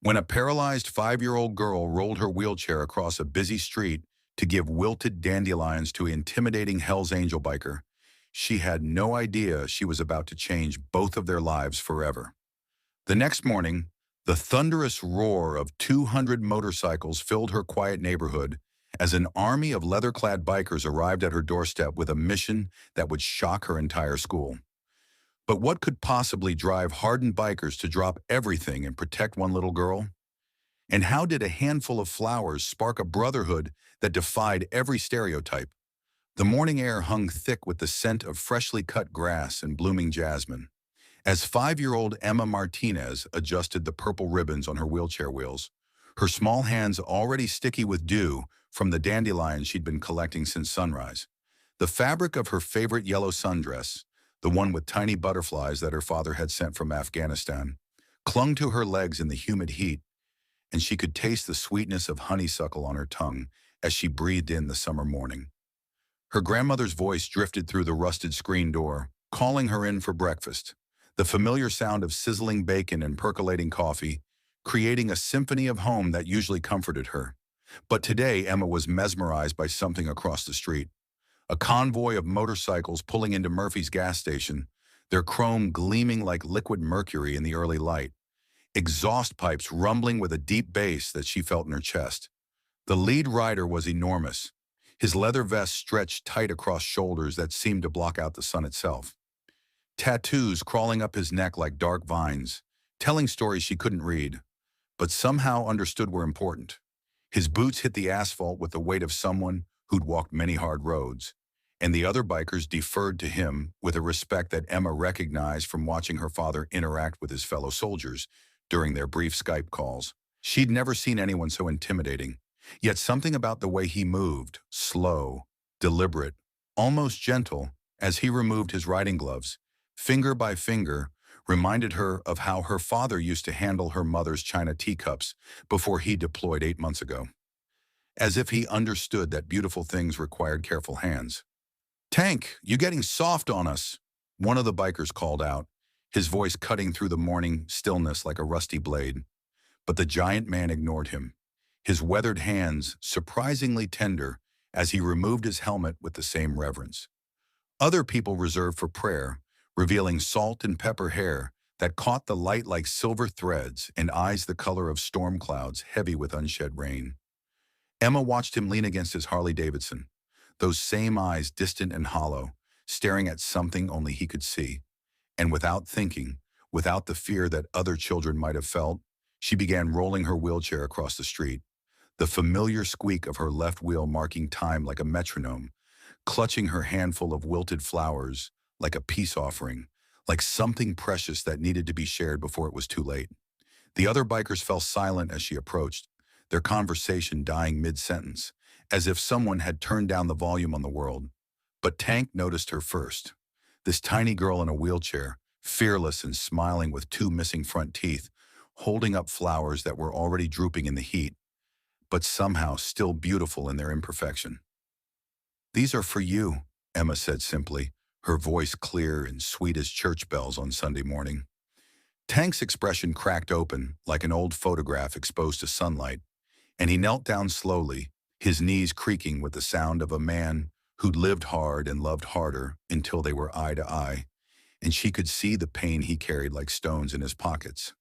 When a paralyzed 5-year-old girl rolled her wheelchair across a busy street to give wilted dandelions to an intimidating Hell's Angel biker, she had no idea she was about to change both of their lives forever. The next morning, the thunderous roar of 200 motorcycles filled her quiet neighborhood as an army of leather-clad bikers arrived at her doorstep with a mission that would shock her entire school. But what could possibly drive hardened bikers to drop everything and protect one little girl? And how did a handful of flowers spark a brotherhood that defied every stereotype? The morning air hung thick with the scent of freshly cut grass and blooming jasmine. As 5-year-old Emma Martinez adjusted the purple ribbons on her wheelchair wheels, her small hands already sticky with dew from the dandelions she'd been collecting since sunrise, the fabric of her favorite yellow sundress, the one with tiny butterflies that her father had sent from Afghanistan, clung to her legs in the humid heat, and she could taste the sweetness of honeysuckle on her tongue as she breathed in the summer morning. Her grandmother's voice drifted through the rusted screen door, calling her in for breakfast, the familiar sound of sizzling bacon and percolating coffee, creating a symphony of home that usually comforted her. But today, Emma was mesmerized by something across the street. A convoy of motorcycles pulling into Murphy's gas station, their chrome gleaming like liquid mercury in the early light, exhaust pipes rumbling with a deep bass that she felt in her chest. The lead rider was enormous, his leather vest stretched tight across shoulders that seemed to block out the sun itself. Tattoos crawling up his neck like dark vines, telling stories she couldn't read, but somehow understood were important. His boots hit the asphalt with the weight of someone who'd walked many hard roads, and the other bikers deferred to him with a respect that Emma recognized from watching her father interact with his fellow soldiers during their brief Skype calls. She'd never seen anyone so intimidating, yet something about the way he moved, slow, deliberate, almost gentle, as he removed his riding gloves, finger by finger, reminded her of how her father used to handle her mother's china teacups before he deployed 8 months ago. As if he understood that beautiful things required careful hands. "Tank, you getting soft on us," one of the bikers called out, his voice cutting through the morning stillness like a rusty blade. But the giant man ignored him, his weathered hands surprisingly tender as he removed his helmet with the same reverence. Other people reserved for prayer, revealing salt and pepper hair that caught the light like silver threads and eyes the color of storm clouds heavy with unshed rain. Emma watched him lean against his Harley-Davidson, those same eyes distant and hollow, staring at something only he could see. And without thinking, without the fear that other children might have felt, she began rolling her wheelchair across the street, the familiar squeak of her left wheel marking time like a metronome, clutching her handful of wilted flowers like a peace offering, like something precious that needed to be shared before it was too late. The other bikers fell silent as she approached, their conversation dying mid-sentence, as if someone had turned down the volume on the world. But Tank noticed her first. This tiny girl in a wheelchair, fearless and smiling with 2 missing front teeth, holding up flowers that were already drooping in the heat, but somehow still beautiful in their imperfection. "These are for you," Emma said simply, her voice clear and sweet as church bells on Sunday morning. Tank's expression cracked open like an old photograph exposed to sunlight, and he knelt down slowly, his knees creaking with the sound of a man who'd lived hard and loved harder until they were eye to eye, and she could see the pain he carried like stones in his pockets.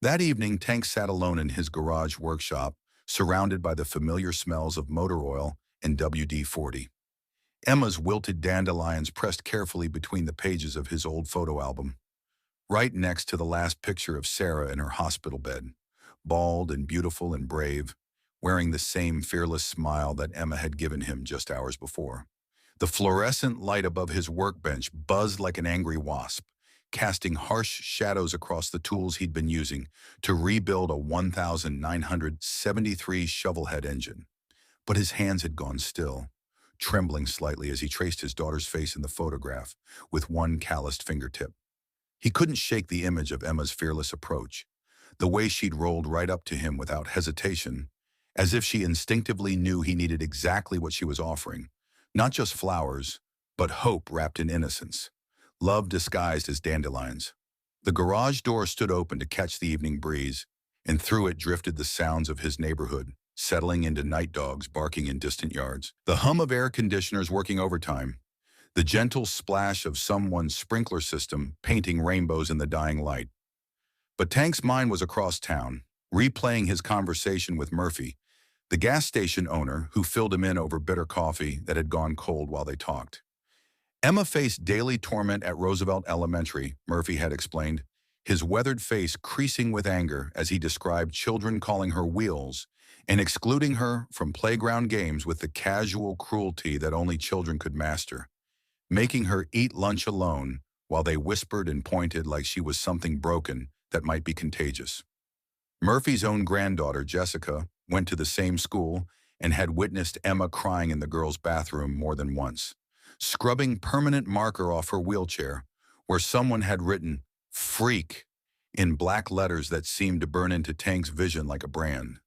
That evening, Tank sat alone in his garage workshop, surrounded by the familiar smells of motor oil and WD-40. Emma's wilted dandelions pressed carefully between the pages of his old photo album, right next to the last picture of Sarah in her hospital bed, bald and beautiful and brave, wearing the same fearless smile that Emma had given him just hours before. The fluorescent light above his workbench buzzed like an angry wasp, casting harsh shadows across the tools he'd been using to rebuild a 1973 shovelhead engine. But his hands had gone still, trembling slightly as he traced his daughter's face in the photograph with one calloused fingertip. He couldn't shake the image of Emma's fearless approach, the way she'd rolled right up to him without hesitation, as if she instinctively knew he needed exactly what she was offering, not just flowers, but hope wrapped in innocence, love disguised as dandelions. The garage door stood open to catch the evening breeze, and through it drifted the sounds of his neighborhood, settling into night dogs barking in distant yards. The hum of air conditioners working overtime, the gentle splash of someone's sprinkler system painting rainbows in the dying light. But Tank's mind was across town, replaying his conversation with Murphy, the gas station owner who filled him in over bitter coffee that had gone cold while they talked. Emma faced daily torment at Roosevelt Elementary, Murphy had explained, his weathered face creasing with anger as he described children calling her wheels and excluding her from playground games with the casual cruelty that only children could master, making her eat lunch alone while they whispered and pointed like she was something broken that might be contagious. Murphy's own granddaughter, Jessica, went to the same school and had witnessed Emma crying in the girls' bathroom more than once, scrubbing permanent marker off her wheelchair where someone had written "freak" in black letters that seemed to burn into Tank's vision like a brand.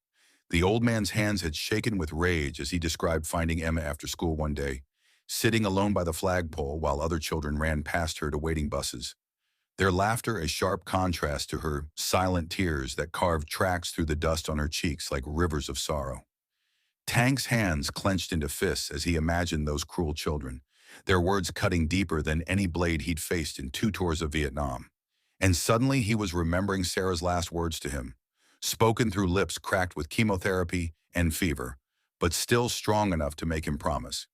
The old man's hands had shaken with rage as he described finding Emma after school one day, sitting alone by the flagpole while other children ran past her to waiting buses, their laughter a sharp contrast to her silent tears that carved tracks through the dust on her cheeks like rivers of sorrow. Tank's hands clenched into fists as he imagined those cruel children, their words cutting deeper than any blade he'd faced in 2 tours of Vietnam. And suddenly he was remembering Sarah's last words to him, spoken through lips cracked with chemotherapy and fever, but still strong enough to make him promise.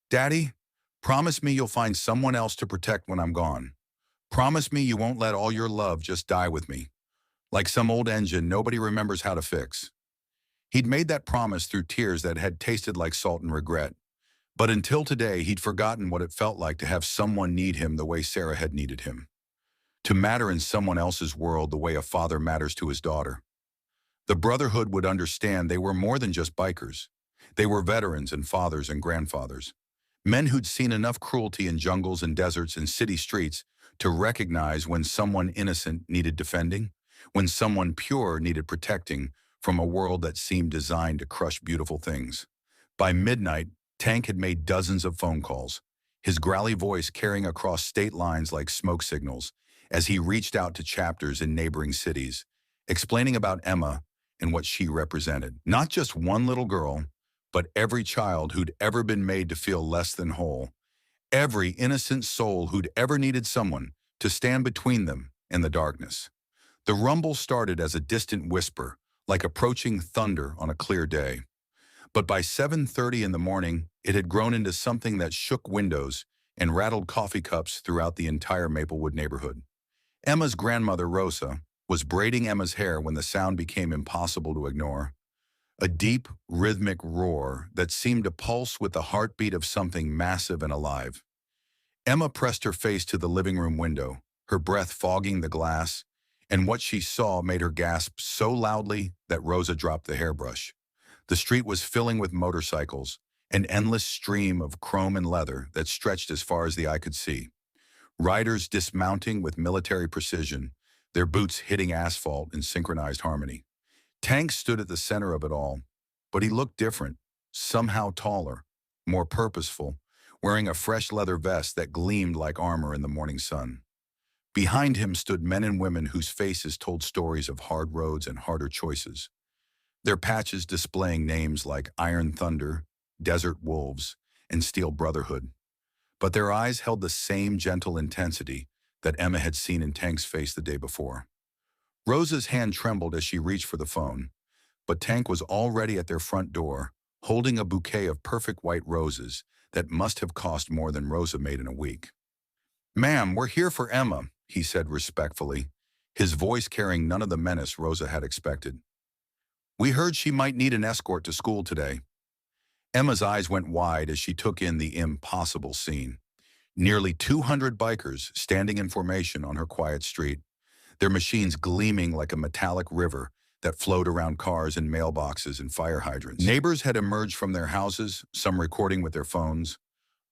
"Daddy, promise me you'll find someone else to protect when I'm gone. Promise me you won't let all your love just die with me, like some old engine nobody remembers how to fix." He'd made that promise through tears that had tasted like salt and regret, but until today he'd forgotten what it felt like to have someone need him the way Sarah had needed him, to matter in someone else's world the way a father matters to his daughter. The Brotherhood would understand they were more than just bikers. They were veterans and fathers and grandfathers, men who'd seen enough cruelty in jungles and deserts and city streets to recognize when someone innocent needed defending, when someone pure needed protecting from a world that seemed designed to crush beautiful things. By midnight, Tank had made dozens of phone calls, his growly voice carrying across state lines like smoke signals as he reached out to chapters in neighboring cities, explaining about Emma and what she represented. Not just one little girl, but every child who'd ever been made to feel less than whole, every innocent soul who'd ever needed someone to stand between them and the darkness. The rumble started as a distant whisper, like approaching thunder on a clear day. But by 7:30 in the morning, it had grown into something that shook windows and rattled coffee cups throughout the entire Maplewood neighborhood. Emma's grandmother, Rosa, was braiding Emma's hair when the sound became impossible to ignore. A deep, rhythmic roar that seemed to pulse with the heartbeat of something massive and alive. Emma pressed her face to the living room window, her breath fogging the glass, and what she saw made her gasp so loudly that Rosa dropped the hairbrush. The street was filling with motorcycles, an endless stream of chrome and leather that stretched as far as the eye could see. Riders dismounting with military precision, their boots hitting asphalt in synchronized harmony. Tank stood at the center of it all, but he looked different, somehow taller, more purposeful, wearing a fresh leather vest that gleamed like armor in the morning sun. Behind him stood men and women whose faces told stories of hard roads and harder choices, their patches displaying names like Iron Thunder, Desert Wolves, and Steel Brotherhood. But their eyes held the same gentle intensity that Emma had seen in Tank's face the day before. Rosa's hand trembled as she reached for the phone, but Tank was already at their front door, holding a bouquet of perfect white roses that must have cost more than Rosa made in a week. "Ma'am, we're here for Emma," he said respectfully, his voice carrying none of the menace Rosa had expected. "We heard she might need an escort to school today." Emma's eyes went wide as she took in the impossible scene. Nearly 200 bikers standing in formation on her quiet street, their machines gleaming like a metallic river that flowed around cars and mailboxes and fire hydrants. Neighbors had emerged from their houses, some recording with their phones,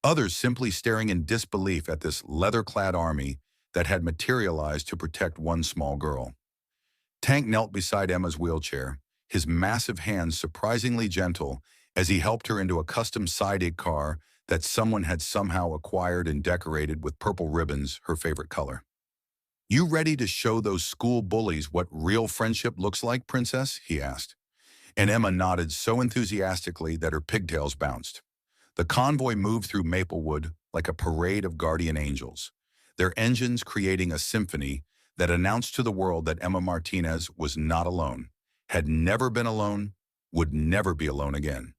others simply staring in disbelief at this leather-clad army that had materialized to protect one small girl. Tank knelt beside Emma's wheelchair, his massive hands surprisingly gentle as he helped her into a custom-sided car that someone had somehow acquired and decorated with purple ribbons, her favorite color. "You ready to show those school bullies what real friendship looks like, Princess?" he asked. And Emma nodded so enthusiastically that her pigtails bounced. The convoy moved through Maplewood like a parade of guardian angels, their engines creating a symphony that announced to the world that Emma Martinez was not alone, had never been alone, would never be alone again.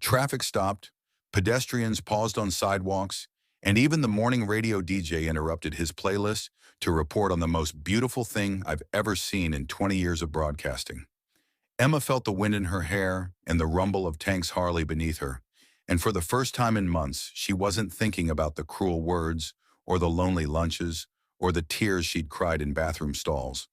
Traffic stopped, pedestrians paused on sidewalks, and even the morning radio DJ interrupted his playlist to report on the most beautiful thing I've ever seen in 20 years of broadcasting. Emma felt the wind in her hair and the rumble of Tank's Harley beneath her, and for the first time in months, she wasn't thinking about the cruel words, or the lonely lunches, or the tears she'd cried in bathroom stalls.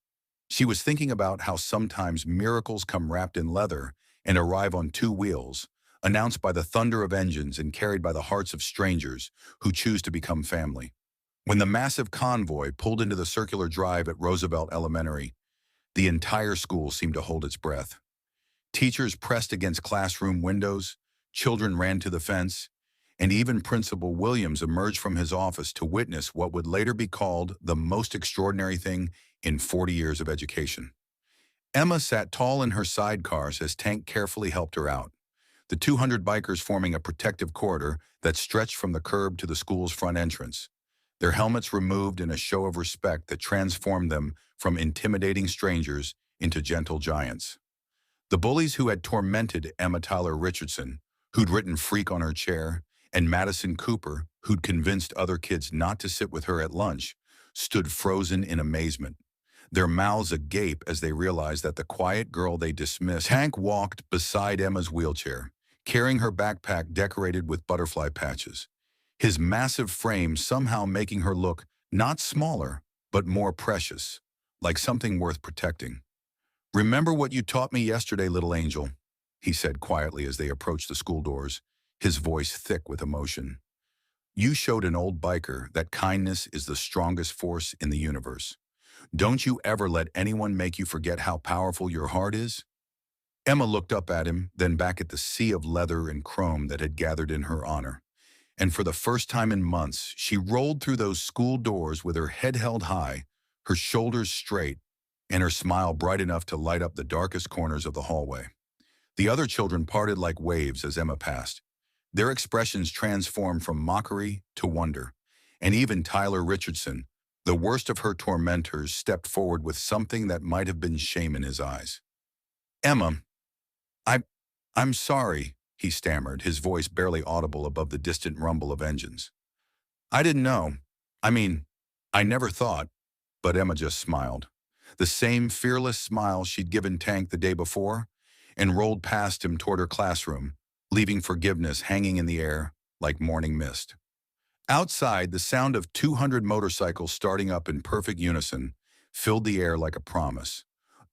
She was thinking about how sometimes miracles come wrapped in leather and arrive on two wheels, announced by the thunder of engines and carried by the hearts of strangers who choose to become family. When the massive convoy pulled into the circular drive at Roosevelt Elementary, the entire school seemed to hold its breath. Teachers pressed against classroom windows, children ran to the fence, and even Principal Williams emerged from his office to witness what would later be called the most extraordinary thing in 40 years of education. Emma sat tall in her sidecars as Tank carefully helped her out, the 200 bikers forming a protective corridor that stretched from the curb to the school's front entrance, their helmets removed in a show of respect that transformed them from intimidating strangers into gentle giants. The bullies who had tormented Emma Tyler Richardson, who'd written freak on her chair, and Madison Cooper, who'd convinced other kids not to sit with her at lunch, stood frozen in amazement, their mouths agape as they realized that the quiet girl they dismissed. Tank walked beside Emma's wheelchair, carrying her backpack decorated with butterfly patches, his massive frame somehow making her look not smaller, but more precious, like something worth protecting. "Remember what you taught me yesterday, little angel," he said quietly as they approached the school doors, his voice thick with emotion. "You showed an old biker that kindness is the strongest force in the universe. Don't you ever let anyone make you forget how powerful your heart is?" Emma looked up at him, then back at the sea of leather and chrome that had gathered in her honor. And for the first time in months, she rolled through those school doors with her head held high, her shoulders straight, and her smile bright enough to light up the darkest corners of the hallway. The other children parted like waves as Emma passed. Their expressions transformed from mockery to wonder, and even Tyler Richardson, the worst of her tormentors, stepped forward with something that might have been shame in his eyes. "Emma, I, I'm sorry," he stammered, his voice barely audible above the distant rumble of engines. "I didn't know. I mean, I never thought," but Emma just smiled. The same fearless smile she'd given Tank the day before, and rolled past him toward her classroom, leaving forgiveness hanging in the air like morning mist. Outside, the sound of 200 motorcycles starting up in perfect unison filled the air like a promise,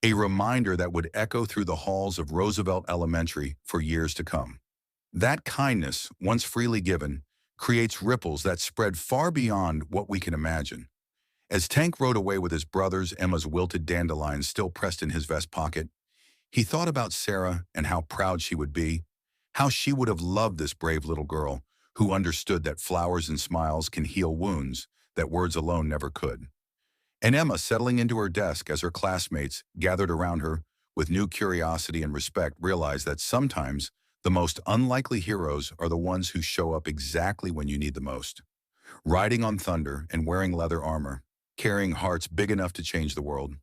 a reminder that would echo through the halls of Roosevelt Elementary for years to come. That kindness, once freely given, creates ripples that spread far beyond what we can imagine. As Tank rode away with his brothers, Emma's wilted dandelions still pressed in his vest pocket, he thought about Sarah and how proud she would be, how she would have loved this brave little girl who understood that flowers and smiles can heal wounds that words alone never could. And Emma, settling into her desk as her classmates gathered around her with new curiosity and respect, realized that sometimes the most unlikely heroes are the ones who show up exactly when you need the most. Riding on thunder and wearing leather armor, carrying hearts big enough to change the world.